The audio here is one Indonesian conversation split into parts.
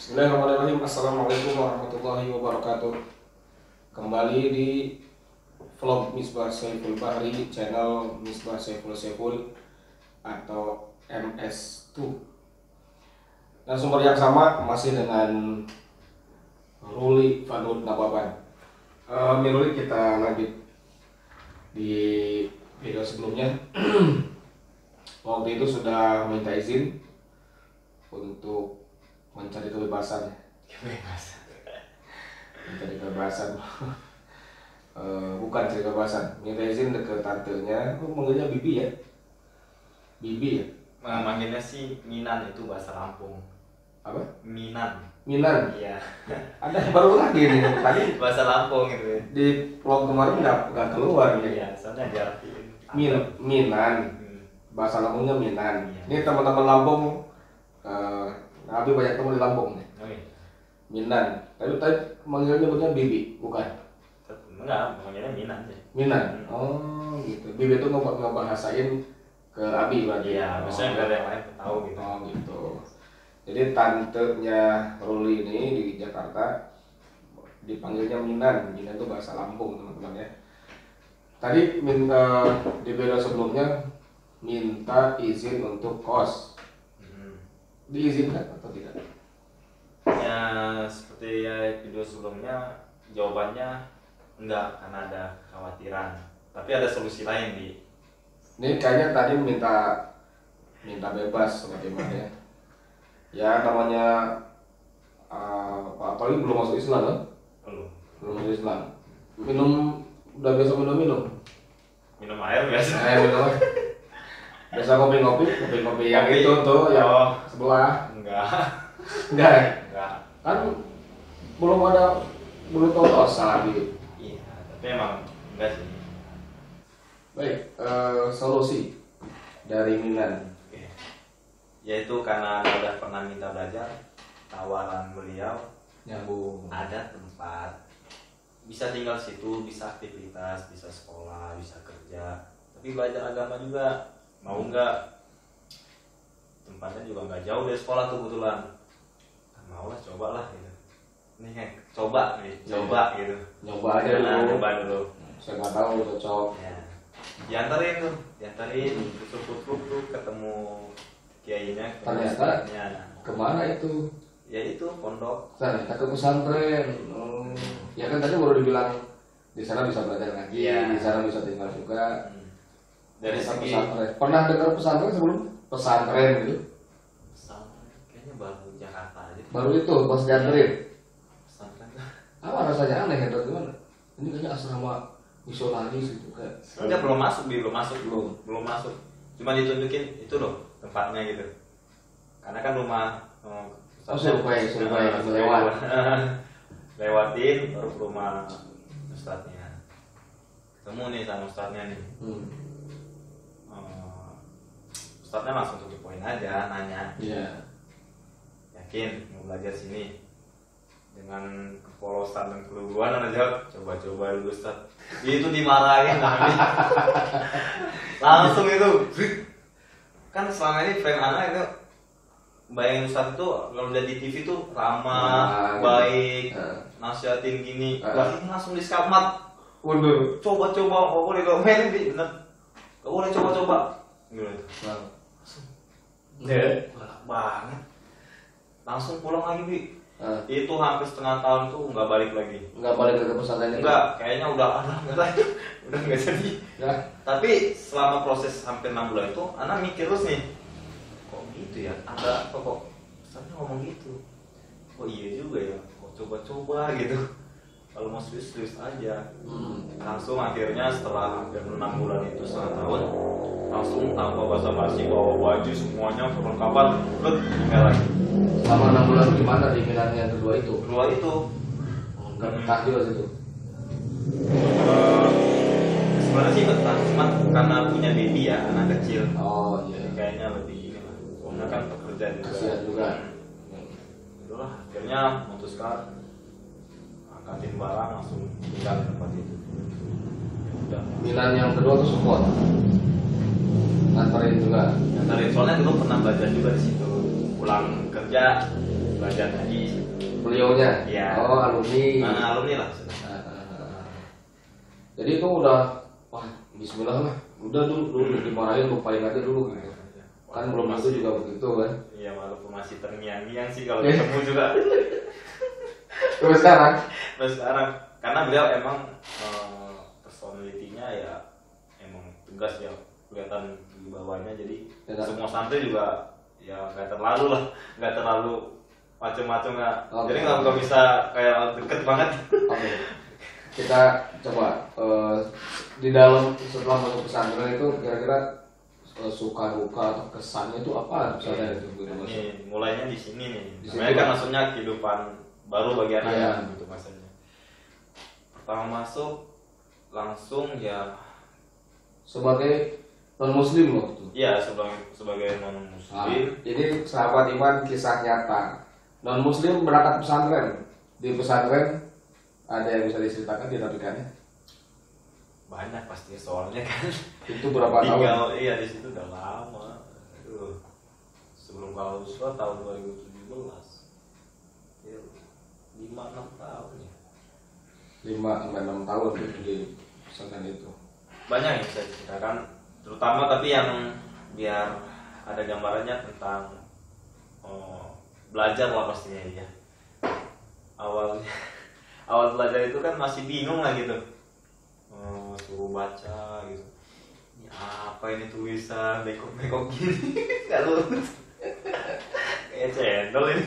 Bismillahirrahmanirrahim. Assalamualaikum warahmatullahi wabarakatuh. Kembali di vlog Misbah Saiful Bahri, channel Misbah Saiful atau MS2. Dan sumber yang sama masih dengan Ruli Fanud Nababan. Ruli, kita lanjut di video sebelumnya. Waktu itu sudah minta izin untuk mencari kebebasan. Mencari kebebasan. Bukan cari kebebasan, minta izin ke tantenya. Manggilnya Bibi ya? Bibi ya? Manggilnya sih Minan, itu bahasa Lampung. Apa? Minan. Minan? Iya. Ada baru lagi nih, tadi Bahasa Lampung gitu ya. di vlog kemarin nggak keluar nih. Iya, soalnya diartiin. Minan. Bahasa Lampungnya Minan. Iya. Ini teman-teman Lampung, Abi banyak teman di Lampung nih. Oh iya. Minan. Tapi tadi manggilnya nyebutnya Bibi, bukan? Enggak, manggilnya Minan sih. Minan. Oh gitu. Bibi itu ngebahasain ke Abi berarti. Iya, maksudnya nggak ada yang lain tahu gitu. Oh gitu. Jadi tantenya Ruli ini di Jakarta dipanggilnya Minan. Minan itu bahasa Lampung, teman-teman ya. Tadi minta di video sebelumnya minta izin untuk kos. Diizinkan atau tidak? Ya, seperti ya video sebelumnya, jawabannya enggak, karena ada kekhawatiran. Tapi ada solusi lain di. Ini kayaknya tadi minta bebas bagaimana ya? Ya namanya apalagi belum masuk Islam kan? Belum masuk Islam. Udah biasa Minum air biasa. minum. Biasa kopi yang itu tuh yang sebelah. Enggak ya? Enggak. Kan belum tahu dosa lagi. Iya, tapi emang enggak sih. Baik, solusi dari Minan. Oke. Yaitu karena udah pernah minta belajar, tawaran beliau Nyambung. ada tempat, bisa tinggal situ, bisa aktivitas, bisa sekolah, bisa kerja, tapi belajar agama juga. Mau nggak? Tempatnya juga nggak jauh dari sekolah tuh kebetulan. Mau lah, cobalah gitu. Ini kan coba gitu. Nyoba aja dulu. Coba dulu. Saya nggak tahu cocok. Ya. Diantarin putuk tuh ketemu kiainya. Ternyata kemana itu? Ya itu pondok. Ternyata ke pesantren. Ya kan tadi baru dibilang di sana bisa belajar ngaji, Iya. di sana bisa tinggal juga. Dari Ternyata segi pesantren. Pernah dengar pesantren sebelum? Pesantren gitu? pesantren kayaknya baru Jakarta aja. Baru itu pas dianterin. Pesantren Apa rasanya aneh ya? Gimana? Ini kayaknya asrama misionaris gitu kan? enggak, belum masuk. Cuma ditunjukin itu loh tempatnya gitu. Karena kan rumah survei lewat. Lewatin baru ke rumah ustadznya. Ketemu nih sama ustadznya nih. Ustadznya langsung tutup poin aja, nanya. Iya. Yakin mau belajar sini? Dengan kepolosan dan keluguan aja, coba dulu Ustadz. Itu dimarahin langsung itu. Kan selama ini frame anak itu bayangin Ustadz itu kalau udah di TV tuh ramah, baik, nasihatin gini. Wah, ini langsung diskamat. Waduh. Coba kok boleh komen bener. Kok boleh coba. Gitu. Galak banget. Langsung pulang lagi, Bi. Itu hampir setengah tahun tuh nggak balik lagi. Nggak balik ke pesantren itu? Enggak, kayaknya udah nggak jadi. Ya. Tapi selama proses hampir 6 bulan itu, anak mikir terus nih, kok gitu ya? Ada kok Ustaznya ngomong gitu. Oh iya juga ya, kok coba gitu. Kalau mau serius aja. Langsung akhirnya setelah hampir 6 bulan itu, setengah tahun, langsung tanpa basa-basi bawa baju semuanya perlengkapan, tinggal lagi. Selama 6 bulan gimana di Milan yang kedua itu? Keluar itu. Nggak betah juga situ? Sebenarnya sih betah, cuma karena punya baby ya, anak kecil. Oh iya. Jadi kayaknya lebih ini lah. Soalnya kan pekerjaan juga. Kasihan juga. Itulah akhirnya memutuskan angkatin barang langsung tinggal di tempat itu. Udah. Milan yang kedua tuh support. Nganterin juga. Dari soalnya dulu pernah belajar juga di situ. Pulang kerja belajar ngaji. Beliaunya? Iya. Oh, alumni. Alumni lah. Jadi itu udah, wah bismillah lah, udah dulu dimarahin, lupain aja dulu gitu. Kan belum tentu juga begitu kan. Iya, walaupun masih terngiang-ngiang sih kalau ketemu juga. Terus sekarang? Karena beliau emang personality-nya ya emang tegas ya, kelihatan di bawahnya, jadi semua santri juga ya nggak terlalu macam-macam ya. Okay. Jadi nggak bisa kayak deket banget. Oke. Kita coba di dalam setelah masuk pesantren itu kira-kira suka duka atau kesannya itu apa misalnya itu gitu Mas? Ini mulainya di sini nih. Di Sebenarnya situ. kan maksudnya kehidupan baru bagi anak Iya. gitu maksudnya. Pertama masuk langsung ya Sebagai non muslim waktu itu. iya sebagai non muslim. Jadi sahabat iman kisah nyata. Non muslim berangkat pesantren. Di pesantren ada yang bisa diceritakan dinamikannya? Banyak pasti soalnya kan. Itu berapa tahun? Tinggal iya di situ udah lama. Aduh. Sebelum kalau tahun 2017. Ya, 5-6 tahun ya. 5-6 tahun gitu di pesantren itu. Banyak yang bisa ceritakan, terutama tapi yang biar ada gambarannya tentang belajar lah pastinya ya. Awal belajar itu kan masih bingung lah gitu. Suruh baca gitu. Ini apa ini tulisan bengkok-bengkok gini? Gak lurus. Kayak cendol ini.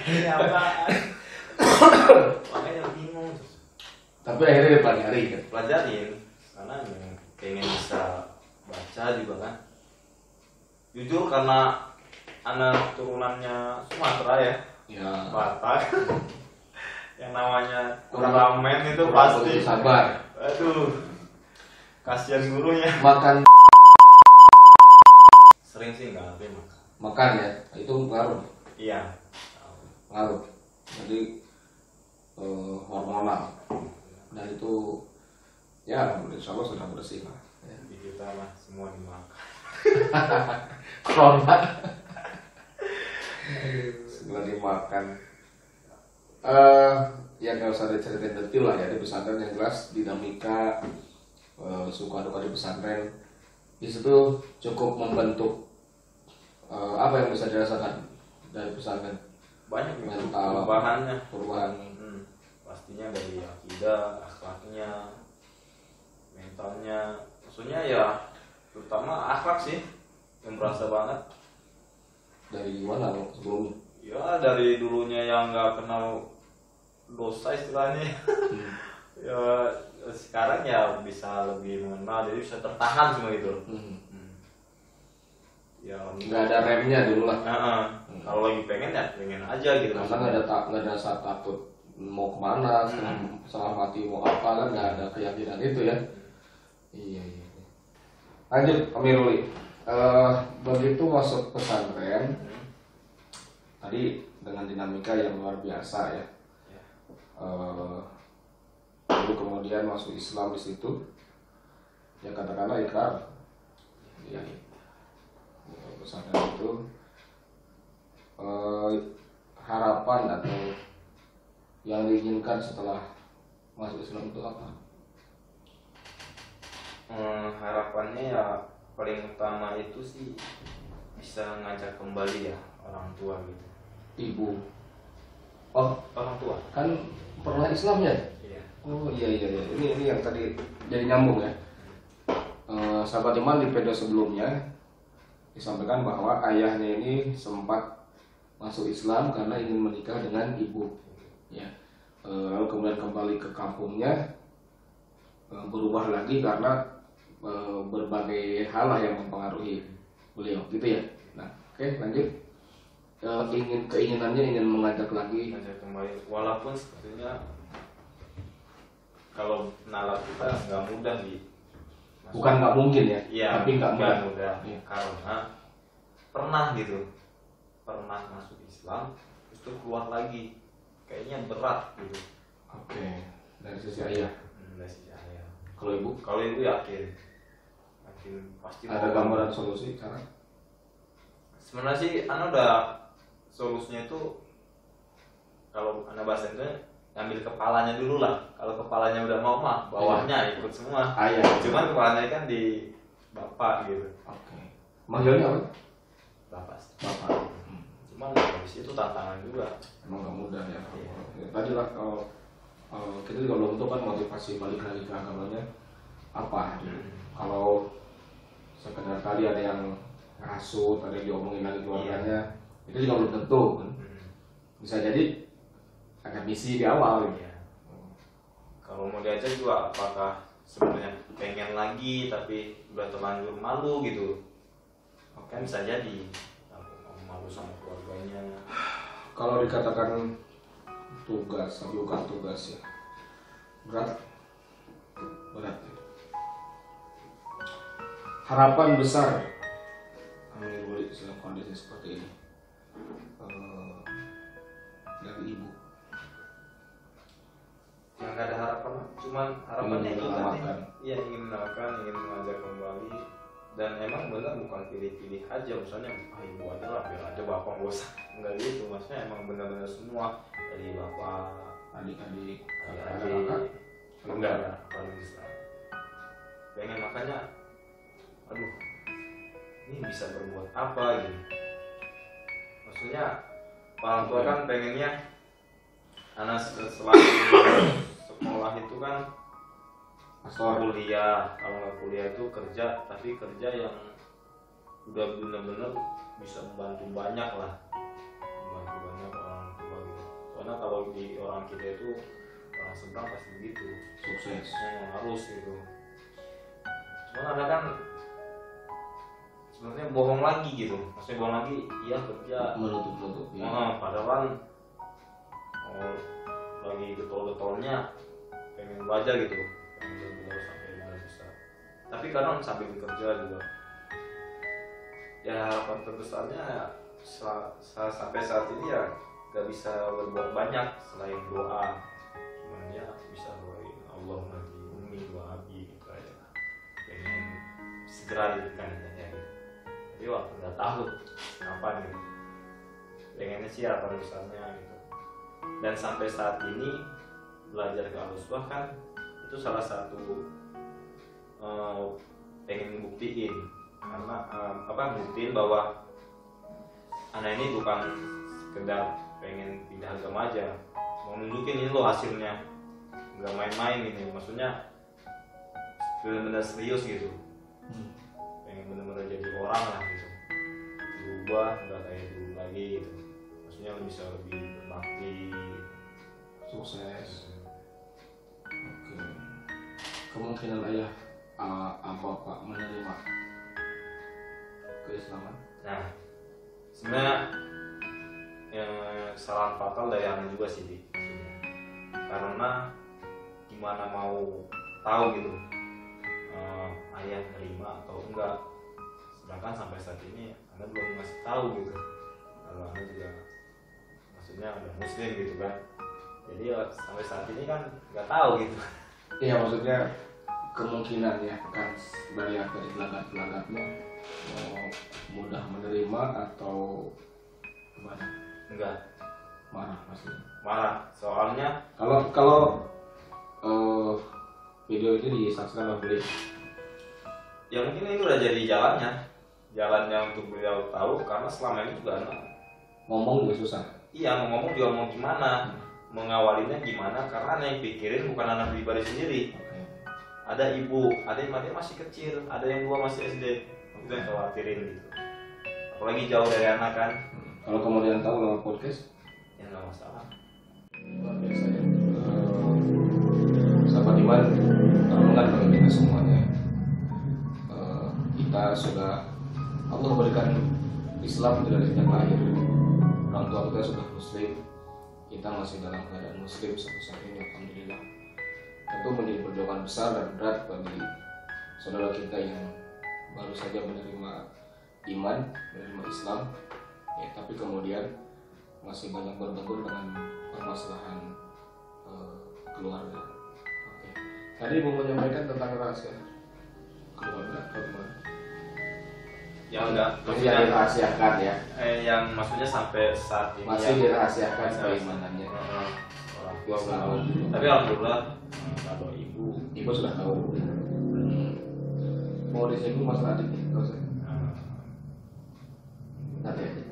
Ini apa? Makanya bingung. Tapi akhirnya dipelajari kan? Pelajarin karena pengen bisa baca juga kan. Jujur karena anak turunannya Sumatera ya, Batak. Yang namanya ramen itu pasti sabar. Aduh, kasihan gurunya. Makan Sering sih nggak tapi makan ya, itu ngaruh. iya. Ngaruh. Jadi hormonal. Dan itu ya insya Allah sudah bersih lah. Di kita lah semua dimakan. Corona segera dimakan. Ya nggak usah diceritain detail lah ya di pesantren, yang jelas dinamika suka duka di pesantren di situ cukup membentuk apa yang bisa dirasakan dari pesantren. Banyak Mental, perubahan. Pastinya dari akidah, akhlaknya, mentalnya, maksudnya ya terutama akhlak sih yang berasa banget. Dari mana sebelumnya? Ya dari dulunya yang nggak kenal dosa istilahnya. Ya sekarang ya bisa lebih mengenal, jadi bisa tertahan semua gitu. Ya Nggak ada remnya dulu lah. Kalau lagi pengen ya pengen aja gitu. Karena nggak ada saat takut mau kemana, setelah mati mau apa, kan nggak ada keyakinan itu ya. Iya. Lanjut Amiruli. Begitu masuk pesantren tadi dengan dinamika yang luar biasa ya. Lalu kemudian masuk Islam di situ, ya katakanlah ikrar. Ya, pesantren itu harapan atau yang diinginkan setelah masuk Islam itu apa? Harapannya ya paling utama itu sih bisa ngajak kembali ya orang tua gitu. Ibu. Oh, Orang tua. kan pernah Islam ya? Iya. Oh iya. Ini yang tadi jadi nyambung ya. Sahabat iman di video sebelumnya disampaikan bahwa ayahnya ini sempat masuk Islam karena ingin menikah dengan ibu. Ya. Lalu kemudian kembali ke kampungnya, berubah lagi karena berbagai hal lah yang mempengaruhi beliau, gitu ya. Nah, oke, lanjut. Keinginannya ingin mengajak lagi. Ngajak kembali, walaupun sebetulnya kalau nalar kita nggak mudah Bukan nggak mungkin ya, iya, tapi nggak mudah. Iya. Karena pernah masuk Islam itu keluar lagi kayaknya berat gitu. Oke, dari sisi ayah. Dari sisi ayah. Kalau ibu? Kalau ibu yakin pasti Ada gambaran solusi cara? sebenarnya sih udah solusinya itu kalau anak bahasa itu ngambil kepalanya dulu lah. Kalau kepalanya udah mau mah bawahnya ikut semua. Iya. Cuman kepalanya kan di bapak gitu. Oke. Manggilnya apa? Bapak. Bapak. Cuman habis itu tantangan juga. Emang gak mudah ya. Iya. Ya, tadi lah kalau kita juga belum tahu kan motivasi balik lagi ke agamanya apa. Kalau sekedar tadi ada yang ngasut, ada yang diomongin lagi keluarganya, itu juga belum tentu kan. Bisa jadi ada misi di awal gitu. Iya. Kalau mau diajak juga apakah sebenarnya pengen lagi tapi udah terlanjur malu gitu. Kan bisa jadi malu sama keluarganya. Kalau dikatakan tugas, tapi bukan tugas ya, berat ya. Harapan besar Amir Wuli dalam kondisi seperti ini dari ibu Yang gak ada harapan, cuman harapannya Ingin itu tadi, menyelamatkan. ya ingin menyelamatkan, ingin mengajak kembali. Dan emang benar bukan pilih-pilih aja, misalnya ibu aja lah, biar aja bapak nggak usah, nggak gitu. Maksudnya emang benar-benar semua dari bapak, adik-adik adik-adik, enggak paling bisa. Pengen makanya, aduh, ini bisa berbuat apa gitu. Maksudnya orang tua kan pengennya anak selain sekolah itu kan kuliah, kalau nggak kuliah itu kerja, tapi kerja yang udah benar-benar bisa membantu banyak lah, membantu banyak orang tua gitu. Soalnya kalau di orang kita itu orang seberang pasti begitu, sukses harus gitu. Cuman ada kan sebenarnya bohong lagi gitu, maksudnya bohong lagi, iya kerja menutup ya. padahal kan lagi getol-getolnya pengen belajar gitu, pengen belajar sampai benar bisa. Tapi kadang sambil bekerja juga ya harapan terbesarnya sampai saat ini ya gak bisa berbuat banyak selain doa. Cuman ya bisa doain Allah nanti umi dua abi gitu aja, pengen segera diberikan hidayah gitu. Tapi waktu nggak tahu kapan gitu, pengennya sih harapan besarnya gitu. Dan sampai saat ini belajar ke Al-Uswah kan itu salah satu pengen buktiin, karena buktiin bahwa anak ini bukan sekedar pengen pindah agama aja, mau nunjukin ini loh hasilnya, nggak main-main ini, maksudnya benar-benar serius gitu, pengen benar-benar jadi orang lah gitu, berubah nggak kayak dulu lagi gitu, maksudnya bisa lebih berbakti, sukses. Oke. Kemungkinan ayah apa pak menerima keislaman? Nah, sebenarnya yang salah fatal dari anak juga sih, Di. Karena gimana mau tahu gitu ayah terima atau enggak, sedangkan sampai saat ini anak belum ngasih tahu gitu kalau anak juga maksudnya ada muslim gitu kan, jadi ya, sampai saat ini kan nggak tahu gitu. Iya, maksudnya kemungkinan ya kan dari pelagat-pelagatnya mau mudah menerima atau gimana? Enggak, Marah pasti. marah soalnya Kalau video ini disaksikan oleh beliau, ya mungkin ini udah jadi jalannya untuk beliau tahu, karena selama ini juga anak ngomong juga susah. iya mau ngomong juga mau gimana, mengawalinya gimana, karena anak yang pikirin bukan anak pribadi sendiri. Ada ibu, ada yang masih kecil, ada yang dua masih SD, itu yang khawatirin gitu. Apalagi jauh dari anak kan. Kalau kemudian tahu lewat podcast, Ya nggak masalah. luar biasa ya. Sahabat iman, renungan bagi kita semuanya. Kita sudah, Allah berikan Islam dari sejak lahir. Orang tua kita sudah muslim, kita masih dalam keadaan muslim sampai saat ini, alhamdulillah. Tentu menjadi perjuangan besar dan berat bagi saudara kita yang baru saja menerima iman, menerima Islam, ya, tapi kemudian masih banyak berbentur dengan permasalahan keluarga. Oke. Tadi mau menyampaikan tentang rahasia keluarga atau gimana? yang enggak masih yang dirahasiakan ya. Yang maksudnya sampai saat ini Masih dirahasiakan masih keimanannya. orang tua belum tahu. Tapi alhamdulillah kalau ibu sudah tahu. Mau disinggung masalah adik nih, nggak usah. Nanti aja.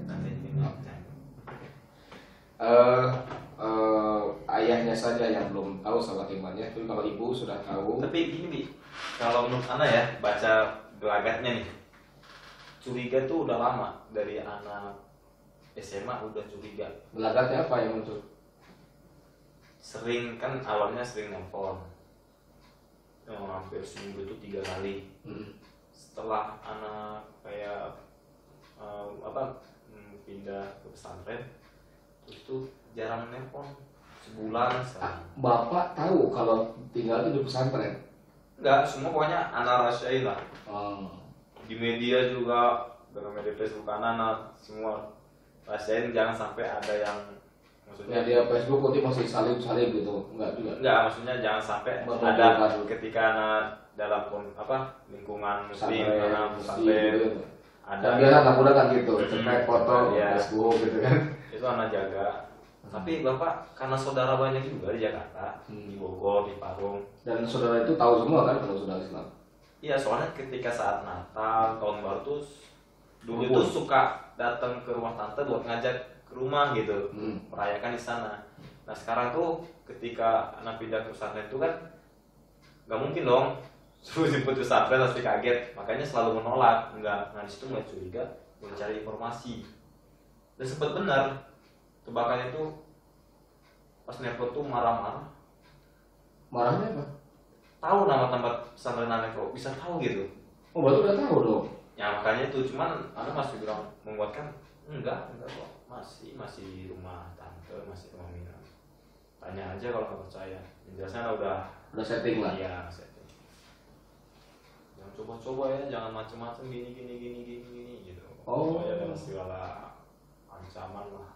Ayahnya saja yang belum tahu sahabat imannya, tapi kalau ibu sudah tahu. Tapi gini Bi, kalau menurut Ana ya, baca gelagatnya nih, curiga tuh udah lama dari anak SMA udah curiga. Gelagatnya apa yang muncul? Sering kan awalnya sering nelfon, hampir seminggu itu 3 kali. Setelah anak kayak pindah ke pesantren, terus tuh jarang nelfon, sebulan sekali. Bapak tahu kalau tinggal di pesantren? Enggak, semua pokoknya anak rahasiain lah. Di media juga, dalam media Facebook anak semua rahasiain, jangan sampai ada yang maksudnya dia Facebook nanti masih salib gitu, enggak juga? Enggak, maksudnya jangan sampai ada ketika anak dalam lingkungan muslim, anak pesantren gitu. Ada biasa anak muda kan gitu, terkait foto Facebook gitu kan. Itu anak jaga. Tapi bapak karena saudara banyak juga di Jakarta, di Bogor, di Parung. Dan saudara itu tahu semua kan kalau saudara Islam? Iya, soalnya ketika saat Natal, tahun baru tuh dulu itu suka datang ke rumah tante buat ngajak ke rumah gitu, merayakan di sana. Nah sekarang tuh ketika anak pindah ke pesantren itu kan nggak mungkin dong suruh jemput ke pesantren pasti kaget, makanya selalu menolak. Nah di situ mulai curiga, mulai cari informasi. Dan sempat benar tebakannya tuh pas nelpon tuh marah-marah. Marahnya apa? Tahu nama tempat pesantren anak kok bisa tahu gitu. Oh berarti udah tahu dong. Ya makanya itu, cuman anak masih bilang menguatkan enggak kok, masih di rumah tante, masih rumah Mina. Tanya aja kalau nggak percaya. Jelasnya udah setting lah. Iya, setting. Jangan coba-coba ya, jangan macem-macem gini gitu. Ya dengan segala ancaman lah.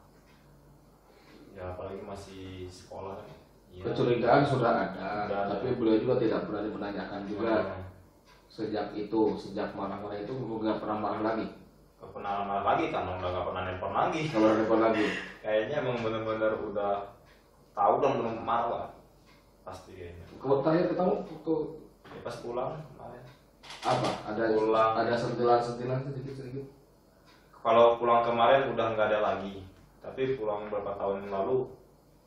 Ya apalagi masih sekolah kan. Ya. Kecurigaan sudah ada, tapi beliau juga tidak berani menanyakan juga. Sejak marah-marah itu nggak pernah marah lagi. Gak pernah marah lagi karena udah gak pernah nelpon lagi. Kayaknya emang benar-benar udah tahu dan belum marah lah. Pasti kayaknya. Kalau terakhir ketemu waktu pas pulang kemarin. Apa? Ada sentilan sedikit. Kalau pulang kemarin udah nggak ada lagi. Tapi pulang beberapa tahun yang lalu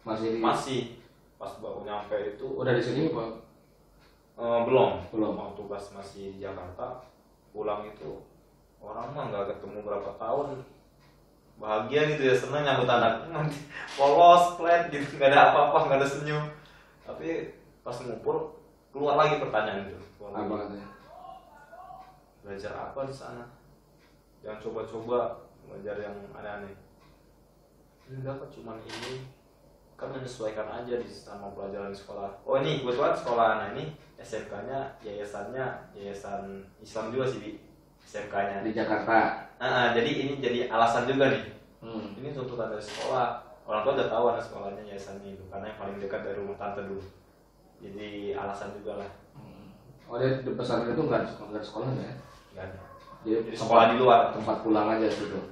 masih. Pas baru nyampe itu. Udah di sini Pak? Belum. Waktu pas masih di Jakarta, pulang itu orang mah nggak ketemu berapa tahun, bahagia gitu ya, senang nyambut anak, polos, flat gitu, nggak ada apa-apa, nggak ada senyum. Tapi pas ngumpul keluar lagi pertanyaan itu. Apa katanya? Belajar apa di sana? Jangan coba-coba belajar yang aneh-aneh. Enggak kok, cuman ini kan menyesuaikan aja di sama pelajaran sekolah. Oh ini kebetulan sekolah anak ini SMK-nya yayasan Islam juga sih Bi. SMK-nya di Jakarta. Jadi ini jadi alasan juga nih. Ini tuntutan dari sekolah. Orang tua udah tahu anak sekolahnya yayasannya itu karena yang paling dekat dari rumah tante dulu. Jadi alasan juga lah. Oh dia di pesantren itu nggak ada sekolahnya ya? Nggak ada. Jadi sekolah di luar. Tempat pulang aja gitu.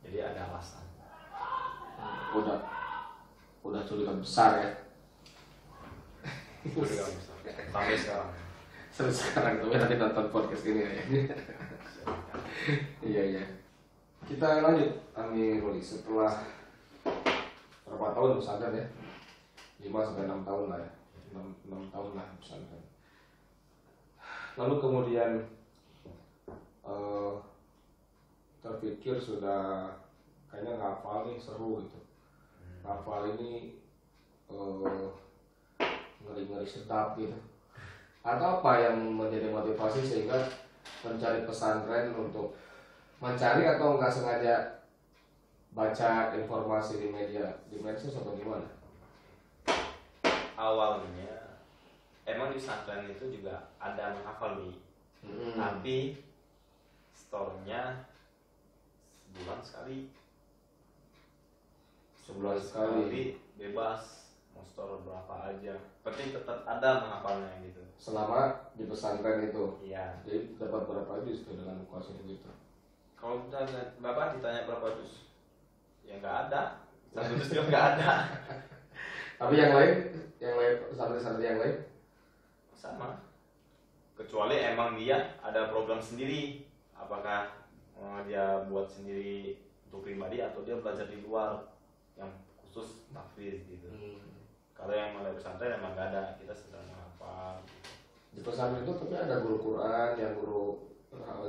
Jadi ada alasan. Udah curiga besar ya. Curiga besar. Sampai sekarang. Sekarang tapi nanti nonton podcast ini ya. Iya. Kita lanjut Ruli, setelah berapa tahun pesantren ya? 5-6 tahun lah ya. 6 tahun lah pesantren. Lalu kemudian terpikir sudah kayaknya ngafal nih seru gitu. Ngafal ini ngeri-ngeri sedap gitu. Atau apa yang menjadi motivasi sehingga mencari pesantren untuk mencari atau nggak sengaja baca informasi di medsos atau gimana? Awalnya emang di pesantren itu juga ada menghafal nih, tapi store-nya sebulan sekali Bebas bebas mau store berapa aja, penting tetap ada menghafalnya gitu. Selama di pesantren itu. Iya. Jadi dapat berapa juz tuh dengan kuasa begitu? Kalau Bapak ditanya berapa juz, ya nggak ada, satu juz juga nggak ada. Tapi yang lain santri-santri yang lain Sama, kecuali emang dia ada program sendiri, apakah dia buat sendiri untuk pribadi atau dia belajar di luar yang khusus tahfiz gitu. Kalau yang mulai pesantren emang nggak ada, kita sedang menghafal. Di pesantren itu tapi ada guru Quran, yang guru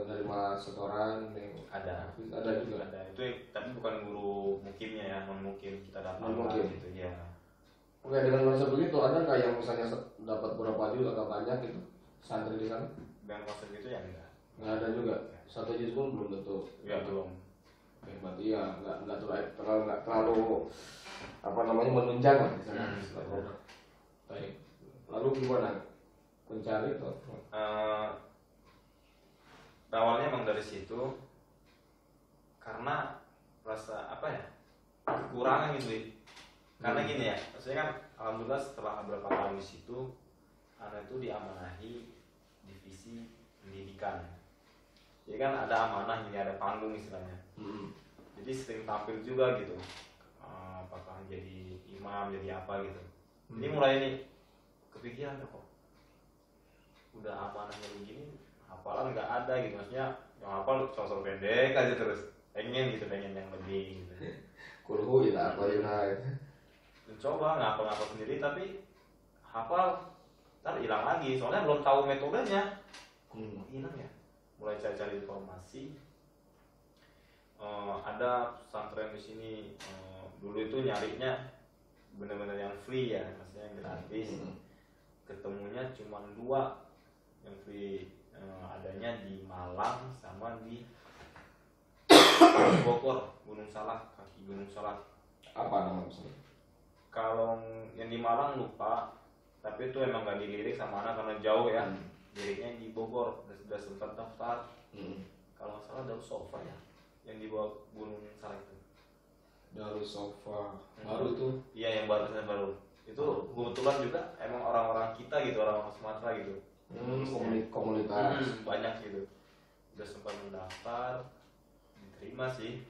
dari setoran yang Ada juga. Ada itu, tapi bukan guru mukimnya ya, non mukim kita dapat Non-mukim. gitu ya. Oke, dengan konsep begitu ada nggak yang misalnya dapat berapa juz atau banyak gitu santri di sana? Dengan konsep itu ya enggak. Nggak ada juga. Satu juz pun belum tentu. Ya belum. Hebat, iya, nggak terlalu apa namanya menunjang lah di sana. Baik. Lalu gimana? Mencari itu? Awalnya emang dari situ karena rasa apa ya, kekurangan gitu. Karena gini ya, maksudnya kan alhamdulillah setelah beberapa tahun di situ, anak itu diamanahi divisi pendidikan. Jadi kan ada amanah, ini ada panggung istilahnya. Jadi sering tampil juga gitu, apakah jadi imam, jadi apa gitu. Ini mulai nih kepikiran kok, udah amanahnya begini, hafalan nggak ada gitu, maksudnya yang hafal sosok pendek aja terus, pengen yang lebih gitu. Kulhu ila aqalina. Mencoba ngapal-ngapal sendiri tapi hafal ntar hilang lagi, soalnya belum tahu metodenya. Hilang ya, mulai cari-cari informasi. Ada pesantren di sini, dulu itu nyarinya bener-bener yang free ya, maksudnya yang gratis. Ketemunya cuma 2 yang free, adanya di Malang sama di Bogor, Gunung Salak, kaki Gunung Salak. Apa nama misalnya? Kalau yang di Malang lupa, tapi itu emang gak dilirik sama anak karena jauh ya. Liriknya di Bogor, sudah sempat daftar. Kalau nggak salah Darus Sofa ya, yang di bawah Gunung Salak itu. Darus Sofa baru itu? Iya, yang baru. Itu kebetulan juga emang orang-orang kita gitu, orang-orang Sumatera gitu. Komunitas banyak gitu. Udah sempat mendaftar, diterima sih.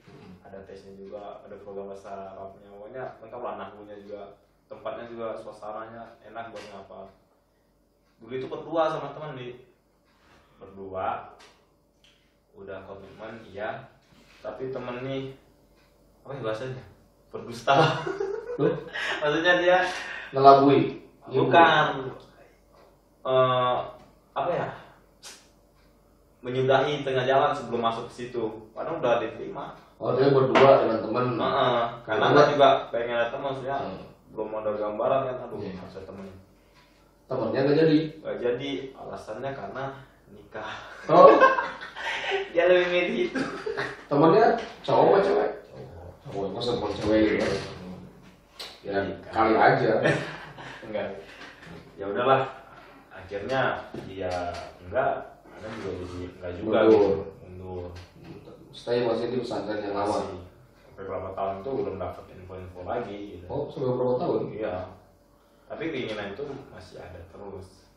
Ada tesnya juga, ada program bahasa Arabnya, pokoknya lengkap lah, nahwunya juga, tempatnya juga, suasananya enak buat ngapal. Dulu itu berdua sama teman berdua, udah komitmen iya, tapi temen nih apa ya bahasanya, berdusta. Maksudnya dia ngelabui, bukan apa ya, menyudahi tengah jalan sebelum masuk ke situ, padahal udah diterima. Oh, dia berdua dengan teman. Karena anda juga pengen ada teman, maksudnya belum ada gambaran kan, aduh harus ada temen. Temennya nggak jadi? Nggak jadi, alasannya karena nikah. Oh, Dia lebih milih itu. temennya cowok apa cewek? Cowok, masa temen cewek gitu? Ya kali aja. Enggak. Ya udahlah, akhirnya dia enggak, ada juga jadi enggak juga mundur. Stay masih di pesantren yang lama. Sampai berapa tahun tuh belum dapat info-info lagi gitu. Oh, sudah berapa tahun? Iya. Tapi keinginan itu masih ada terus.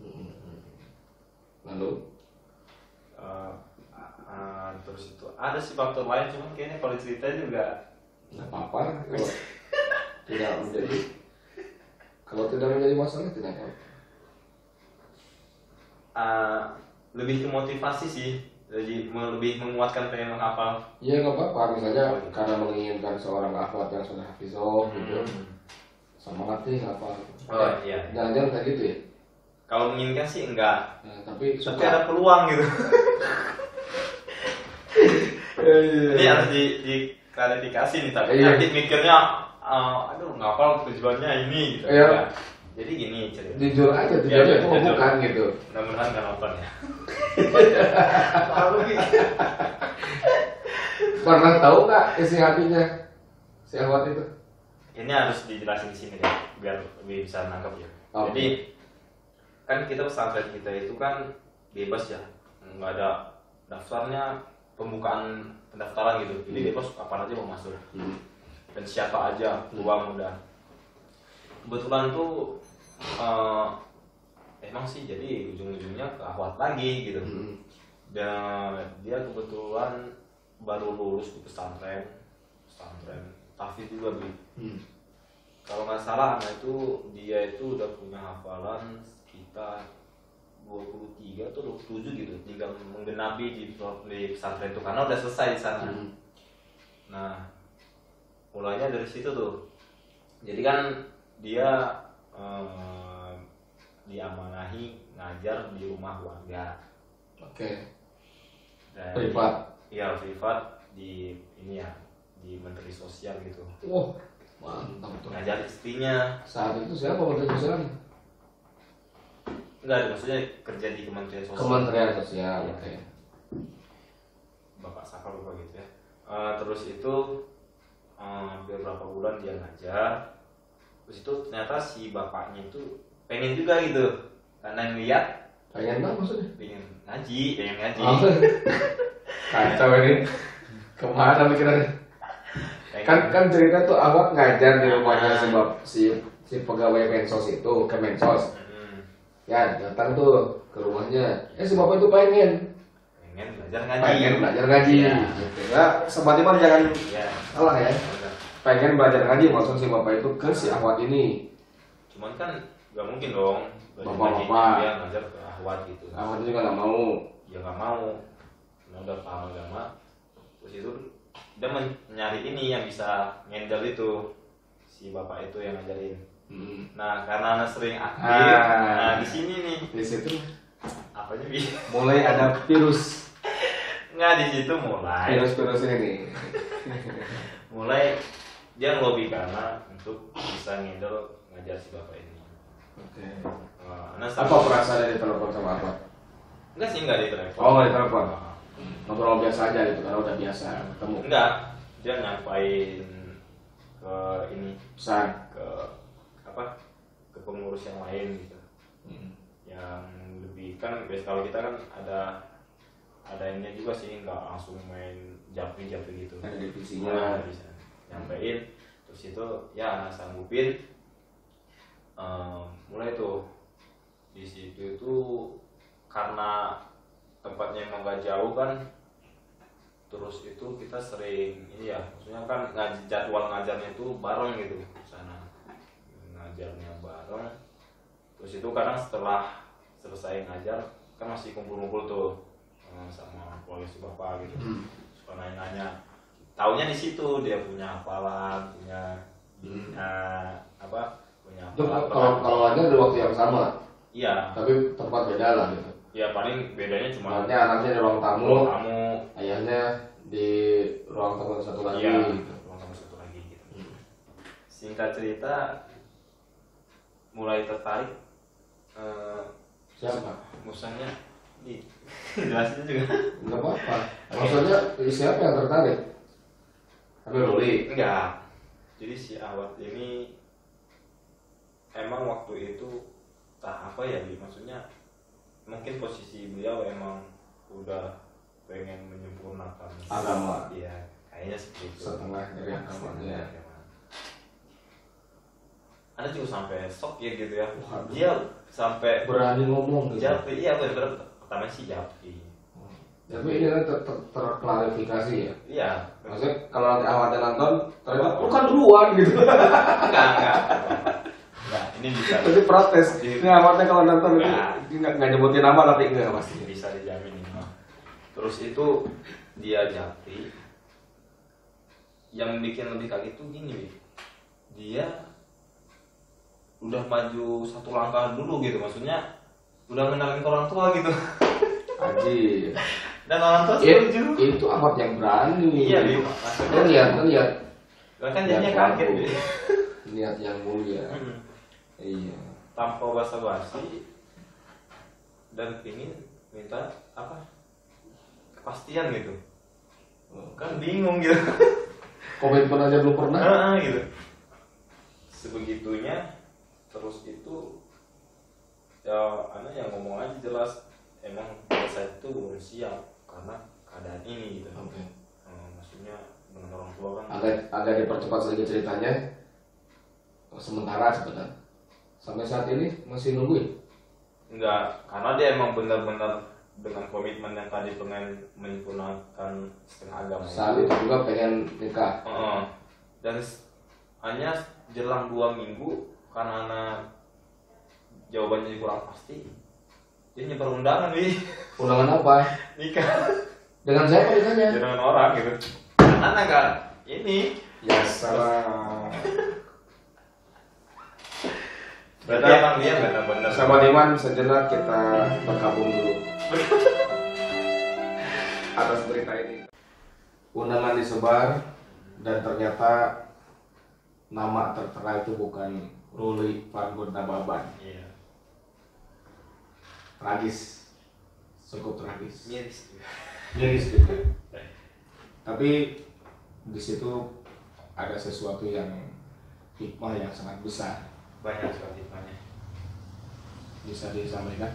Lalu? Terus itu ada sih faktor lain, cuman kayaknya kalau cerita juga nggak apa-apa. Kalau tidak menjadi masalah tidak apa. Lebih ke motivasi sih, jadi lebih menguatkan pengen menghafal. Iya nggak apa-apa, misalnya karena menginginkan seorang akhwat yang sudah hafizoh gitu, sama latih apa? Oh iya. Jangan-jangan kayak gitu ya? Kalau menginginkan sih enggak, tapi ada peluang gitu. Ini harus diklarifikasi nih, tapi nanti mikirnya, aduh ngapal tujuannya ini gitu. Iya. Jadi gini cerita. Jujur aja, tujuannya itu bukan gitu. Mudah-mudahan nggak nonton ya. Pernah tahu nggak isi hatinya si Ahwat itu? Ini harus dijelasin di sini deh, biar lebih bisa nangkep ya. Okay. Jadi kan kita pesantren kita itu kan bebas ya, nggak ada daftarnya, pembukaan pendaftaran gitu. Jadi bebas kapan aja mau masuk. Dan siapa aja, tua muda. kebetulan tuh emang sih jadi ujung-ujungnya ke Ahwat lagi gitu. Dan dia kebetulan baru lulus di pesantren tahfidz juga Bi. Kalau nggak salah anak itu dia itu udah punya hafalan sekitar 23 atau 27 gitu, tinggal menggenapi di pesantren itu karena udah selesai di sana. Nah, mulainya dari situ tuh. Jadi kan dia diamanahi ngajar di rumah warga. Oke. Dan Privat. Iya, privat di ini ya, di Menteri Sosial gitu. Wah, mantap tuh. Ngajar istrinya. Saat itu siapa Menteri Sosial? Enggak, maksudnya kerja di Kementerian Sosial. Kementerian Sosial. Iya. Oke. Bapak Saka lupa gitu ya. Terus itu beberapa bulan dia ngajar. Terus itu ternyata si bapaknya itu pengen juga gitu, karena ngeliat Pengen apa maksudnya? pengen ngaji. Oh. Kacau ini. Kemana pikirannya? Kan cerita tuh awak ngajar di rumahnya si pegawai Mensos itu, ke Mensos. Ya datang tuh ke rumahnya. Si bapak itu pengen belajar ngaji. Ya. Gitu. Nah, sobat Iman jangan salah ya. Benar. Pengen belajar ngaji maksud si bapak itu ke si Ahwat ini. Cuman kan nggak mungkin dong Bapak-bapak dia ngajar ke Ahwat gitu. Ahwat juga nggak mau. Ya nggak mau. Nah, udah paham agama. Terus itu dia nyari ini yang bisa ngendel itu si bapak itu yang ngajarin. Nah, karena anak sering aktif, nah di sini nih Di situ apanya Bi? mulai ada virus. Nggak, di situ mulai Virus ini. mulai dia ngelobi karena untuk bisa ngendel ngajar si bapak ini. Oke. Nah, Apa perasaan dari telepon sama Ahwat? enggak sih, enggak di telepon. Oh, di telepon. Ngobrol biasa aja gitu karena udah biasa ketemu. Enggak, dia nyampain ke ini, Pesan. ke apa, ke pengurus yang lain gitu. Yang lebih kan biasa kalau kita kan ada ininya juga sih, nggak langsung main japri gitu. Ada divisinya. Bisa nyampein, terus itu ya sanggupin. Mulai tuh di situ itu karena tempatnya emang gak jauh kan, terus itu kita sering ini ya, maksudnya kan jadwal ngajarnya itu bareng gitu sana, ngajarnya bareng. Terus itu kadang setelah selesai ngajar kan masih kumpul-kumpul tuh sama keluarga si bapak gitu, suka nanya-nanya. Taunya di situ dia punya hafalan, punya punya Itu hafalan. kalau aja di waktu yang sama. Iya. Tapi tempat beda lah gitu. Ya paling bedanya cuma Anaknya di ruang tamu, ruang tamu, ayahnya di ruang tamu satu lagi. iya, Gitu. ruang tamu satu lagi gitu. Singkat cerita, mulai tertarik. Siapa? Musanya di jelasin juga. Enggak apa-apa. Maksudnya siapa yang tertarik? Habib Ruli. Enggak. Jadi si Ahwat ini emang waktu itu tak apa ya, maksudnya mungkin posisi beliau emang udah pengen menyempurnakan agama. Iya, kayaknya seperti itu. Setengah dari agamanya. Ada juga sampai shock ya gitu ya. Waduh. Dia sampai Berani ngomong gitu. japri, iya benar. Pertama sih japri. Tapi ini kan terklarifikasi ya. Iya. Maksudnya kalau nanti awalnya nonton, ternyata lu kan duluan gitu. Enggak. Ini bisa. Jadi protes. Ini awalnya kalau nonton itu nggak nyebutin nama tapi enggak pasti. Bisa dijamin ini mah. Terus itu dia japri. Yang bikin lebih kaget tuh gini, Bi. Dia udah maju satu langkah dulu gitu, maksudnya udah kenalin ke orang tua gitu. Haji. Dan orang tua setuju. Itu amat yang berani. Iya, Bi. Lihat. Bahkan jadinya kaget, Bi. Niat yang mulia. Iya. Tanpa basa-basi dan ingin minta apa? Kepastian gitu. Kan bingung gitu. Komitmen aja belum pernah. Gitu. Sebegitunya, terus itu ya anak yang ngomong aja jelas, emang pada saat itu belum siap karena keadaan ini gitu. Oke. Maksudnya dengan orang tua kan Agak dipercepat sedikit ceritanya. sementara sebenarnya. Sampai saat ini masih nungguin. Enggak, karena dia emang benar-benar dengan komitmen yang tadi pengen menyempurnakan setengah agama Saat itu juga pengen nikah. Dan hanya jelang 2 minggu karena jawabannya kurang pasti, dia nyebar undangan nih. Undangan apa? Nikah Dengan siapa nikahnya? dengan orang gitu. Karena enggak ini. Ya salah. Berarti emang dia benar-benar Sama Diman sejenak kita berkabung dulu atas berita ini. Undangan disebar dan ternyata nama tertera itu bukan Ruli Van Nababan. Iya. Tragis, cukup tragis. Miris. Miris juga. Tapi di situ ada sesuatu yang hikmah yang sangat besar. Banyak sekali hikmahnya. Bisa disampaikan?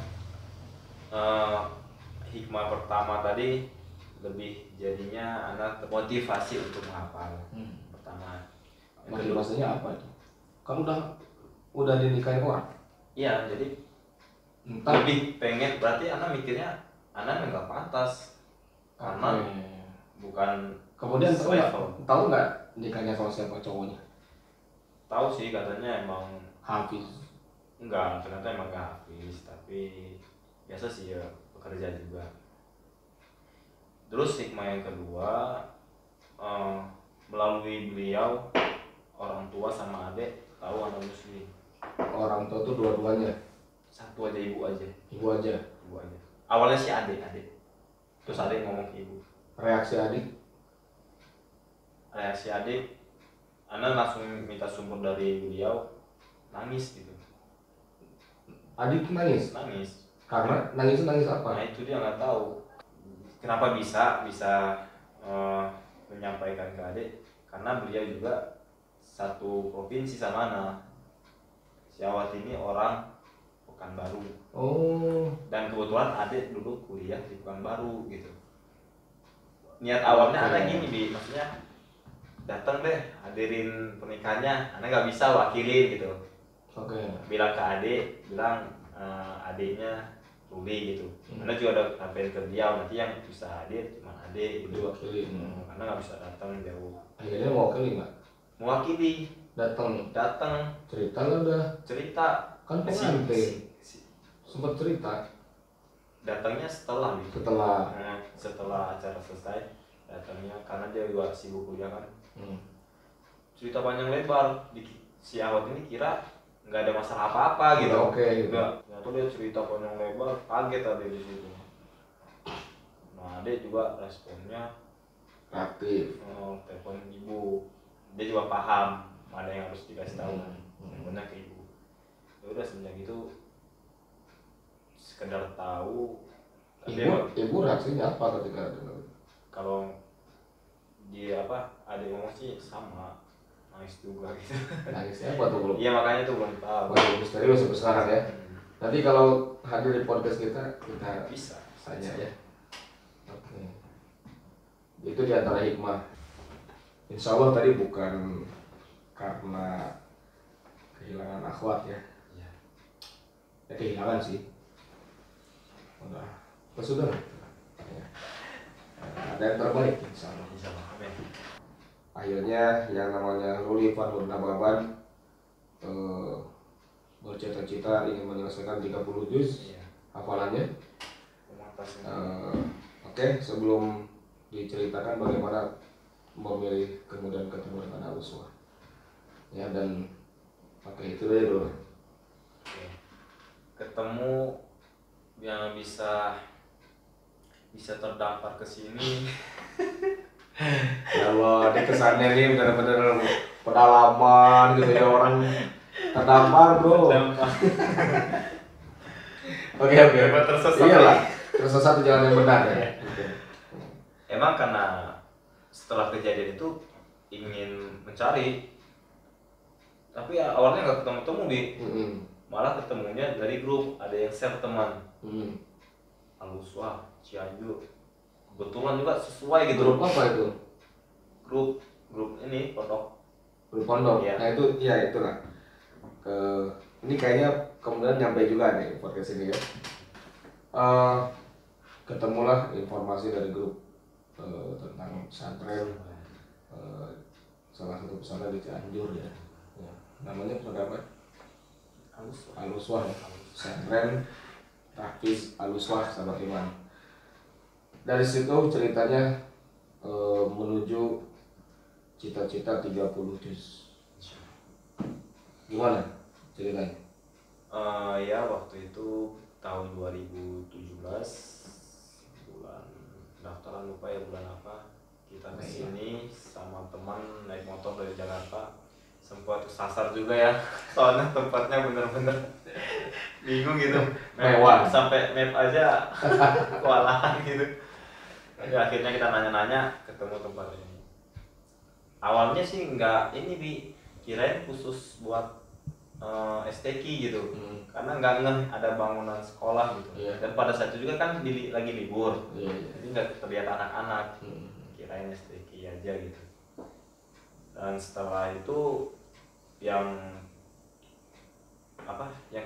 Hikmah pertama tadi lebih jadinya anak termotivasi untuk menghafal. Pertama. Motivasinya apa itu? Kamu udah dinikahin orang? Iya, jadi Entah. lebih pengen, berarti anak mikirnya anak nggak pantas karena bukan Kemudian selevel. tahu nggak nikahnya sama siapa cowoknya? Tahu sih katanya emang Hafiz. enggak, ternyata emang gak habis, tapi biasa sih ya bekerja juga. Terus hikmah yang kedua, melalui beliau orang tua sama adik tahu anak muslim. Orang tua tuh dua-duanya. Satu aja, ibu aja. Ibu aja. Ibu aja. Awalnya sih adik. Terus adik ngomong ke ibu. Reaksi adik? Reaksi adik, anak langsung minta sumber dari beliau, nangis gitu. Adik nangis? Nangis. Karena nangis apa? Nah itu dia nggak tahu kenapa bisa menyampaikan ke adik, karena beliau juga satu provinsi sama anak. Si Awat ini orang Pekanbaru. Oh. Dan kebetulan adik dulu kuliah di Pekanbaru gitu. Niat awalnya anak gini Bi, maksudnya datang deh hadirin pernikahannya, anak nggak bisa wakilin gitu. Oke. Bilang ke adik, bilang adiknya Ruli gitu. Anak juga udah sampai ke beliau, nanti yang bisa hadir cuma adik gitu. Diwakili. Karena nggak bisa datang jauh. Akhirnya mewakili nggak? Mewakili. Datang. Cerita nggak udah? Cerita. Kan pengantin. Sempat cerita. Datangnya setelah gitu. Setelah acara selesai datangnya, karena dia juga sibuk kuliah kan. Cerita panjang lebar. Si Awat ini kira nggak ada masalah apa-apa gitu. Oke. Enggak. Ternyata dia cerita panjang lebar, kaget tadi di situ. Nah, dia juga responnya Aktif. telepon ibu. Dia juga paham mana yang harus dikasih tahu. Teleponnya ke ibu. Ya udah semenjak itu sekedar tahu. Ibu reaksinya apa ketika dengar? Kalau dia adik ngomong sih sama, nangis juga gitu. Nangisnya apa tuh belum? Iya makanya tuh belum tahu. Masih misterius sampai sekarang ya. Nanti kalau hadir di podcast kita Bisa tanya ya. Oke. Itu diantara hikmah. Insya Allah tadi bukan karena kehilangan akhwat ya. Iya. Ya kehilangan sih. Udah. Sudah. Ya. Ada yang terbaik insya Allah. Insya Allah. Amin. Akhirnya yang namanya Ruli Van Nababan bercita-cita ingin menyelesaikan 30 juz hafalannya. Oke, sebelum diceritakan bagaimana memilih kemudian ketemu dengan al-uswah ya, dan pakai itu deh dulu. Ketemu yang bisa terdampar ke sini. Ya Allah, ini kesannya nih benar-benar pedalaman gitu ya, orang terdampar bro. Oke. Tersesat. Iyalah, tersesat di jalan yang benar ya. Emang karena setelah kejadian itu ingin mencari, tapi ya awalnya nggak ketemu di, malah ketemunya dari grup, ada yang share teman. Al-Uswah, Cianjur, kebetulan juga sesuai gitu. Grup apa itu? Grup ini pondok. Grup pondok. Ya. Nah itu ya itulah. ke ini kayaknya kemudian nyampe juga nih podcast ini ya. Ketemulah informasi dari grup tentang pesantren, salah satu pesantren di Cianjur ya. Namanya pesantren apa? Al-Uswah ya. Pesantren Tahfiz Al-Uswah sahabat iman. Dari situ ceritanya menuju cita-cita 30 juz. Gimana ceritanya? Ya waktu itu tahun 2017 bulan daftaran, lupa ya bulan apa, kita kesini sama teman naik motor dari Jakarta, sempat kesasar juga ya soalnya tempatnya bener-bener bingung gitu, Mewah. sampai map aja kewalahan gitu. Jadi akhirnya kita nanya-nanya ketemu tempat ini. Awalnya sih nggak ini kirain khusus buat STQ gitu, karena nggak ngeh ada bangunan sekolah gitu. Dan pada saat itu juga kan lagi libur, jadi nggak terlihat anak-anak, kirain STQ aja gitu. Dan setelah itu yang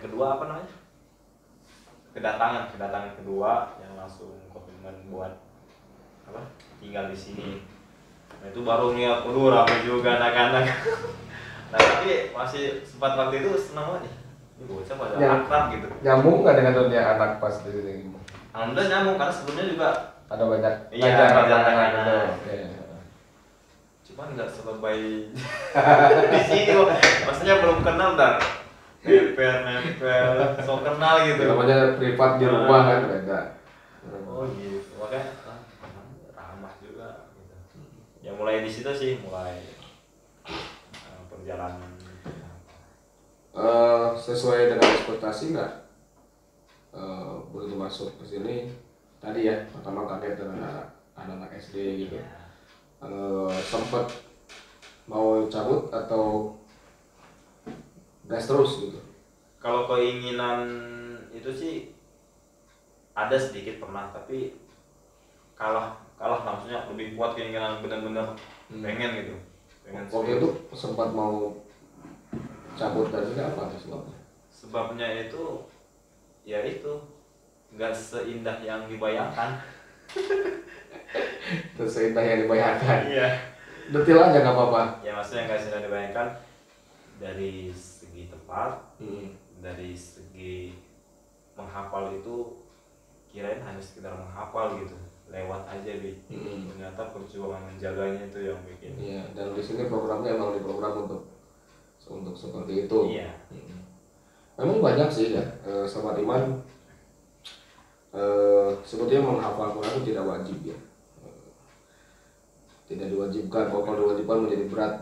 kedua apa namanya, kedatangan kedua yang langsung komitmen buat tinggal di sini. Nah itu baru ngeliat, ramai juga anak-anak. Nah tapi masih sempat waktu itu senang banget nih, ini bocah pada akrab gitu. Nyambung nggak dengan dunia anak pas di sini? Alhamdulillah nyambung, karena sebelumnya juga ada banyak anak gitu. Cuman nggak selebay di sini kok, maksudnya belum kenal dan nempel so kenal gitu. Namanya privat di rumah kan beda. Oh gitu, makanya ramah juga gitu. Ya mulai di situ sih mulai perjalanan. Sesuai dengan ekspektasi nggak? Begitu masuk ke sini tadi ya, pertama kaget dengan anak-anak SD gitu. Sempet mau cabut atau gas terus gitu? Kalau keinginan itu sih ada sedikit pernah, tapi kalah maksudnya lebih kuat keinginan benar-benar pengen gitu. Waktu itu sempat mau cabut dari sini, apa sebabnya? Sebabnya itu ya itu nggak seindah yang dibayangkan. Terus seindah yang dibayangkan. Iya. Detail aja nggak apa-apa. Ya maksudnya nggak seindah dibayangkan dari segi tempat, dari segi menghafal itu kirain hanya sekedar menghafal gitu, lewat aja ternyata perjuangan menjaganya itu yang bikin. Iya, dan di sini programnya emang diprogram untuk seperti itu. Iya. Memang banyak sih ya, sahabat iman. Sebetulnya menghafal Quran itu tidak wajib ya, tidak diwajibkan. Kalau diwajibkan menjadi berat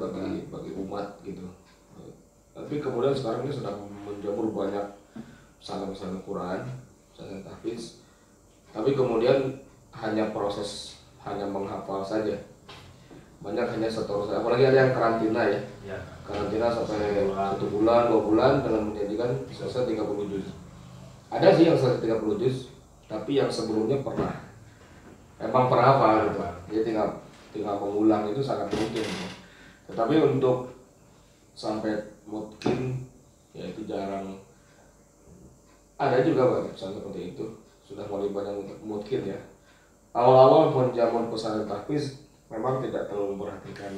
bagi umat gitu. Tapi kemudian sekarang ini sedang menjamur banyak pesantren Quran, pesantren tahfiz. Tapi kemudian hanya menghafal saja. Banyak hanya setor saja. Apalagi ada yang karantina ya. Karantina sampai 1 bulan, 2 bulan dengan menjadikan selesai 30 juz. Ada sih yang selesai 30 juz, tapi yang sebelumnya emang pernah hafal gitu. Dia tinggal mengulang itu sangat mungkin. Tetapi untuk sampai mungkin ya itu jarang. Ada juga banyak pesantren seperti itu, sudah mulai banyak mungkin ya. Awal-awal menjamun pesantren tahfiz memang tidak terlalu memperhatikan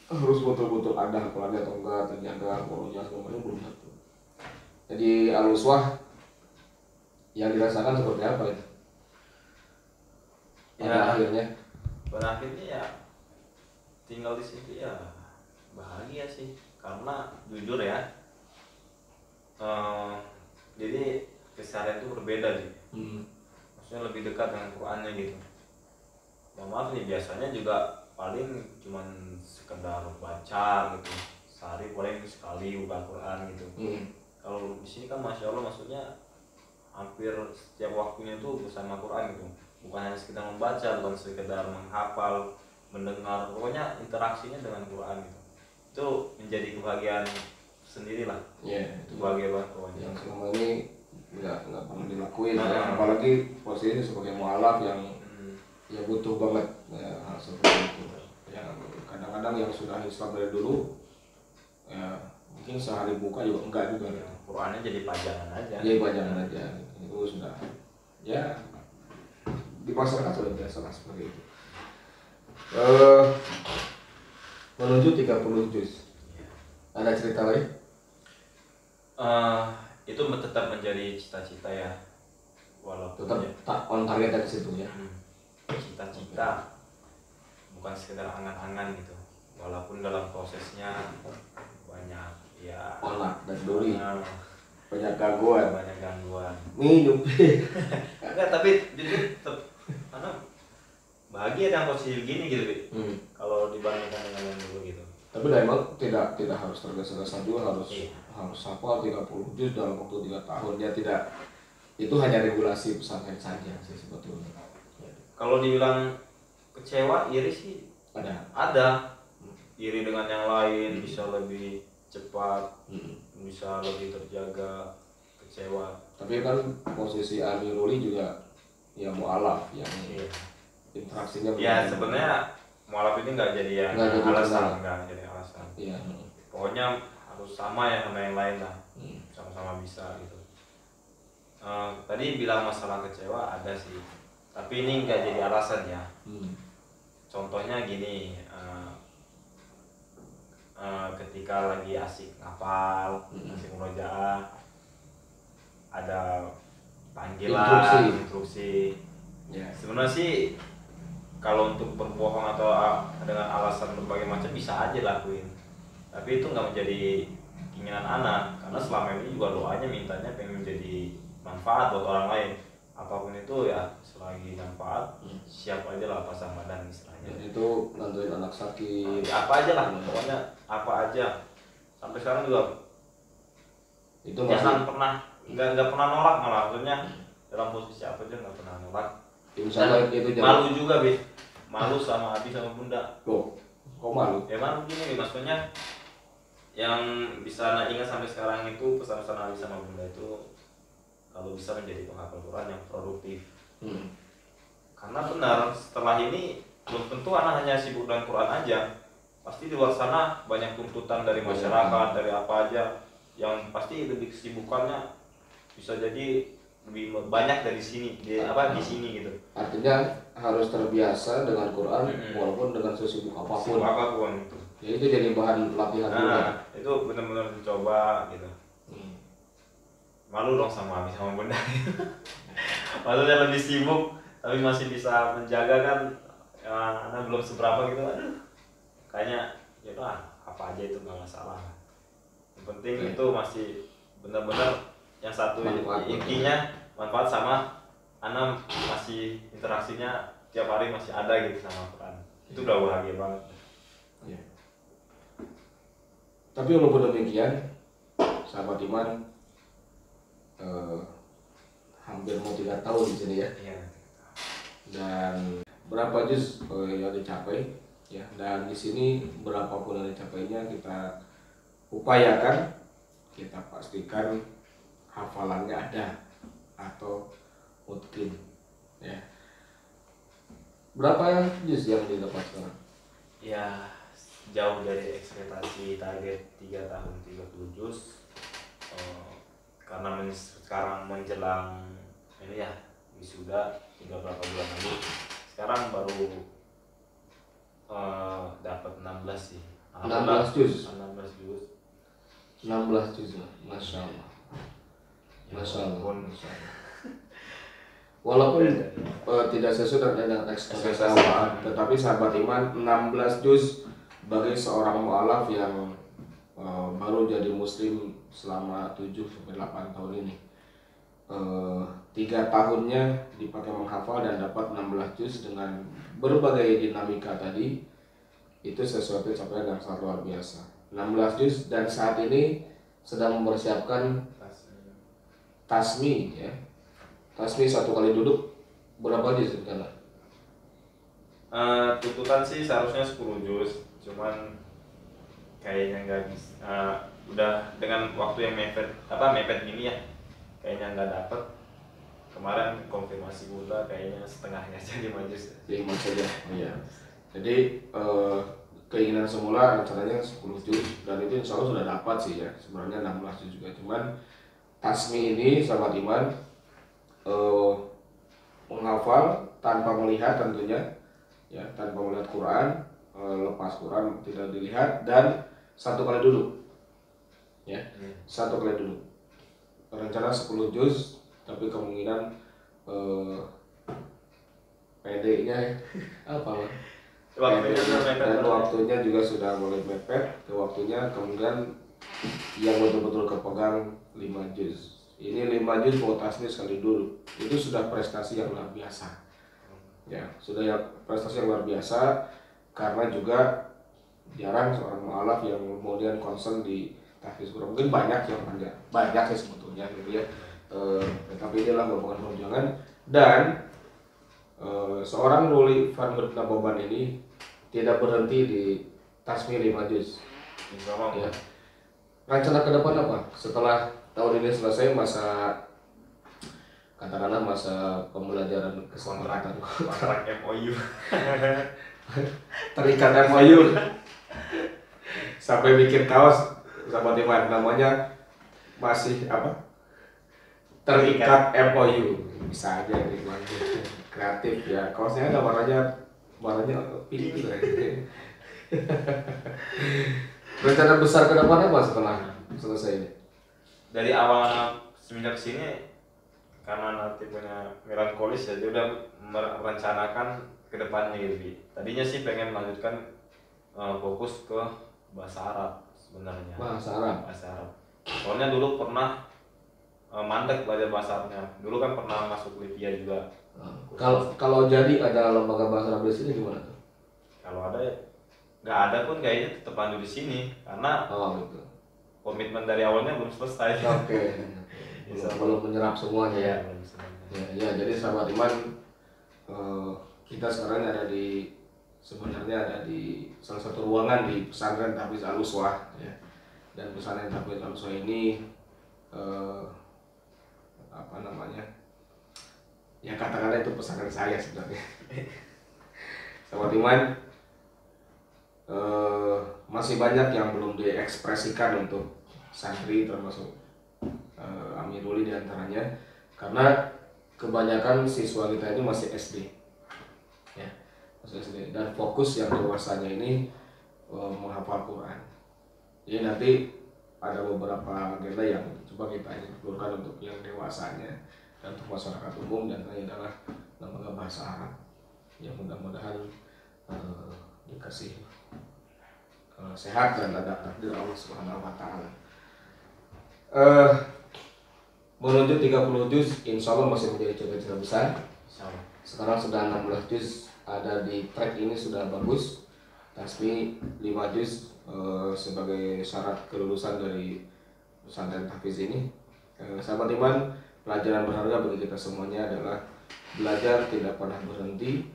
harus betul-betul ada hafalannya atau enggak, terjaga pokoknya semuanya belum tentu. Jadi Al-Uswah yang dirasakan seperti apa ya? Pada akhirnya ya tinggal di sini ya bahagia sih, karena jujur ya, jadi keseharian itu berbeda sih. Maksudnya lebih dekat dengan Qurannya gitu. Mohon maaf nih, biasanya juga paling cuman sekedar baca gitu, sehari paling sekali buka Quran gitu. Kalau di sini kan masya Allah, maksudnya hampir setiap waktunya itu bersama Quran gitu, bukan hanya sekedar membaca, bukan sekedar menghafal, mendengar, pokoknya interaksinya dengan Quran gitu. Itu menjadi kebahagiaan sendiri lah. Itu bahagia banget pokoknya. Yang selama ini nggak pernah dilakuin ya. Apalagi posisi sebagai mualaf yang ya butuh banget ya, hal seperti itu. Yang kadang-kadang yang sudah Islam dari dulu ya mungkin sehari buka juga enggak juga. Qurannya jadi pajangan aja. Jadi pajangan aja. Itu sudah ya di masyarakat sudah biasa lah seperti itu. Menuju 30 juz. Ada cerita lain? Itu tetap menjadi cita-cita ya, walaupun Tetap ya, tak on target dari situ ya. cita-cita bukan sekedar angan-angan gitu, walaupun dalam prosesnya banyak ya Olah dan duri. uh, Banyak gangguan. banyak gangguan. Minum. Enggak, tapi jujur tetap karena bahagia dengan posisi gini gitu, Bi. Kalau dibandingkan dengan yang dulu gitu. Tapi memang tidak harus tergesa-gesa juga, harus Iya. harus hafal 30 juz dalam waktu 3 tahun. Ya tidak, itu hanya regulasi pesantren saja sih sebetulnya. Kalau dibilang kecewa, iri sih ada. Iri dengan yang lain bisa lebih cepat, bisa lebih terjaga. Kecewa. Tapi kan posisi Amiruli juga ya mualaf yang Iya. interaksinya Ya berbeda. sebenarnya mualaf ini nggak jadi yang Nggak jadi alasan, benar. nggak jadi alasan. Iya. Pokoknya harus sama ya sama yang lain lah, sama-sama bisa gitu. Tadi bilang masalah kecewa ada sih, tapi ini nggak jadi alasan ya. Contohnya gini, ketika lagi asik ngapal, asik murojaah, ada panggilan, instruksi. Ya. Sebenarnya sih kalau untuk berbohong atau dengan alasan berbagai macam bisa aja lakuin, tapi itu nggak menjadi keinginan anak, karena selama ini juga doanya mintanya pengen menjadi manfaat buat orang lain. Apapun itu ya selagi manfaat, siap aja lah pasang badan istilahnya. Dan itu nantuin anak sakit. Apa aja lah, pokoknya apa aja. Sampai sekarang juga Itu jangan masih pernah nggak pernah nolak, malah maksudnya dalam posisi apa aja nggak pernah nolak. insya Allah itu Malu juga, Bi. Malu sama abi sama bunda. Kok malu? Ya malu gini, Bi. Maksudnya yang bisa Ana ingat sampai sekarang itu pesan-pesan abi sama bunda itu kalau bisa menjadi penghafal Quran yang produktif. Karena benar setelah ini belum tentu anak hanya sibuk dengan Quran aja. Pasti di luar sana banyak tuntutan dari masyarakat, dari apa aja, yang pasti lebih kesibukannya bisa jadi lebih banyak dari sini, di sini gitu. Artinya harus terbiasa dengan Quran walaupun dengan sesibuk apapun. Gitu. Ya itu jadi bahan latihan juga. Nah, itu benar-benar dicoba gitu. Malu dong sama abi sama bunda. Maksudnya lebih sibuk tapi masih bisa menjaga kan, anak belum seberapa gitu. Aduh, kayaknya ya udah apa aja itu nggak masalah. Yang penting itu masih benar-benar yang satu Manfaat. intinya manfaat sama anak masih interaksinya tiap hari masih ada gitu sama Quran. Itu udah bahagia banget. Ya. Tapi walaupun demikian, sahabat iman, hampir mau 3 tahun di sini ya. Iya. Dan berapa juz yang dicapai ya, dan di sini berapapun yang dicapainya kita upayakan, kita pastikan hafalannya ada atau mungkin ya. Berapa juz yang didapat sekarang? Ya jauh dari ekspektasi target 3 tahun 30 juz. Karena sekarang menjelang ini ya wisuda tinggal berapa bulan lagi, sekarang baru dapat 16 sih. 16 juz. 16 juz. 16 juz, Masya Allah. Ya, Masya Allah. walaupun Walaupun tidak sesuai dengan ekspektasi awal, tetapi sahabat iman 16 juz bagi seorang mu'alaf yang baru jadi muslim selama 7-8 tahun ini. 3 tahunnya dipakai menghafal dan dapat 16 juz dengan berbagai dinamika tadi, itu sesuatu capaian yang sangat luar biasa. 16 juz dan saat ini sedang mempersiapkan tasmi ya. Tasmi 1 kali duduk berapa juz kan? Tuntutan sih seharusnya 10 juz, cuman kayaknya nggak bisa. Udah dengan waktu yang mepet gini ya, kayaknya nggak dapet. Kemarin konfirmasi bunda kayaknya setengahnya aja 5 juz. 5 saja. Iya. Jadi keinginan semula rencananya 10 juz dan itu insya Allah sudah dapat sih ya, sebenarnya 16 juz juga, cuman tasmi ini sahabat iman menghafal tanpa melihat tentunya ya, tanpa melihat Quran, lepas Quran tidak dilihat dan satu kali duduk ya, satu kali duduk. Rencana 10 juz tapi kemungkinan PD-nya apa dan waktunya juga sudah mulai mepet ke waktunya, kemudian yang betul-betul kepegang 5 juz. Ini 5 juz mau tasbih sekali dulu, itu sudah prestasi yang luar biasa ya, sudah ya prestasi yang luar biasa, karena juga jarang seorang mu'alaf yang kemudian concern di tahfiz Quran. Mungkin banyak yang banyak sih sebetulnya gitu ya, tapi inilah merupakan perjuangan. Dan seorang Ruli Van Naboban ini tidak berhenti di tasmi 5 juz ya. Rencana ke depan apa? Setelah tahun ini selesai masa katakanlah masa pembelajaran keselamatan kontrak MOU terikat MOU sampai bikin kaos sahabat iman, namanya masih apa? Terikat MOU, bisa aja nih kreatif ya, kaosnya ada warnanya pink gitu ya. Rencana besar ke depan apa setelah selesai ini? Dari awal semenjak sini, karena nanti punya melankolis ya, dia udah merencanakan ke depannya gitu. Tadinya sih pengen melanjutkan fokus ke bahasa Arab sebenarnya. Bahasa Arab. Soalnya dulu pernah mandek belajar bahasa Arabnya. Dulu kan pernah masuk Libya juga. Kalau jadi ada lembaga bahasa Arab di sini gimana tuh? Kalau ada ya, nggak ada pun kayaknya tetap lanjut di sini karena gitu. Komitmen dari awalnya belum selesai. Oke. Belum menyerap semuanya ya. Ya, jadi sahabat iman, kita sekarang sebenarnya ada di salah satu ruangan di pesantren Tahfiz Al-Uswah ya. Dan pesantren Tahfiz Al-Uswah ini apa namanya? Ya katakanlah itu pesantren saya sebenarnya. Sahabat iman, masih banyak yang belum diekspresikan untuk santri, termasuk Amiruli diantaranya, karena kebanyakan siswa kita itu masih SD ya, masih SD, dan fokus yang dewasanya ini menghafal Quran. Jadi nanti ada beberapa agenda yang coba kita explore untuk yang dewasanya dan untuk masyarakat umum, dan ini adalah lembaga bahasa Arab yang mudah-mudahan dikasih sehat dan ada takdir Allah Subhanahu wa taala. Menuju 30 juz insya Allah masih menjadi cita-cita besar. Sekarang sudah 16 juz, ada di track ini sudah bagus. Tasmi 5 juz sebagai syarat kelulusan dari pesantren tahfiz ini. Sahabat iman, pelajaran berharga bagi kita semuanya adalah belajar tidak pernah berhenti,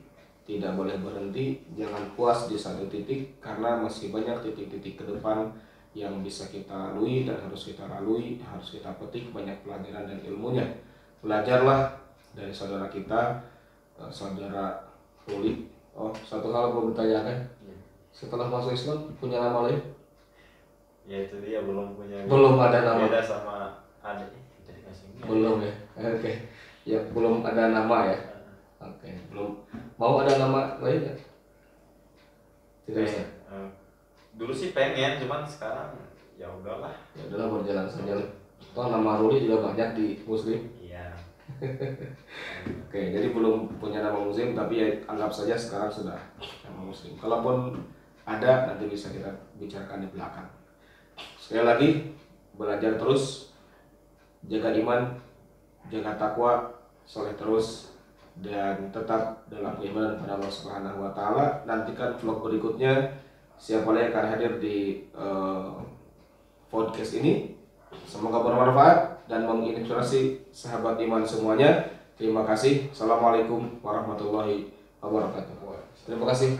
tidak boleh berhenti, jangan puas di satu titik, karena masih banyak titik-titik ke depan yang bisa kita lalui dan harus kita lalui, harus kita petik banyak pelajaran dan ilmunya. Belajarlah dari saudara kita, saudara Ruli. Oh, satu hal belum ditanyakan. Setelah masuk Islam punya nama lain? Ya itu dia, belum punya. Belum ada nama. Beda sama adik. Belum ya. Oke. Ya belum ada nama ya. Oke. Belum. Mau ada nama lain nggak? Tidak bisa. Dulu sih pengen, cuman sekarang ya udahlah. Ya udahlah, berjalan saja. Toh nama Ruli juga banyak di Muslim. Iya. Oke, jadi belum punya nama Muslim, tapi ya anggap saja sekarang sudah nama Muslim. Kalaupun ada, nanti bisa kita bicarakan di belakang. Sekali lagi, belajar terus, jaga iman, jaga takwa, soleh terus, dan tetap dalam keimanan kepada Allah Subhanahu wa taala. Nantikan vlog berikutnya, siapa yang akan hadir di podcast ini. Semoga bermanfaat dan menginspirasi sahabat iman semuanya. Terima kasih. Assalamualaikum warahmatullahi wabarakatuh. Terima kasih.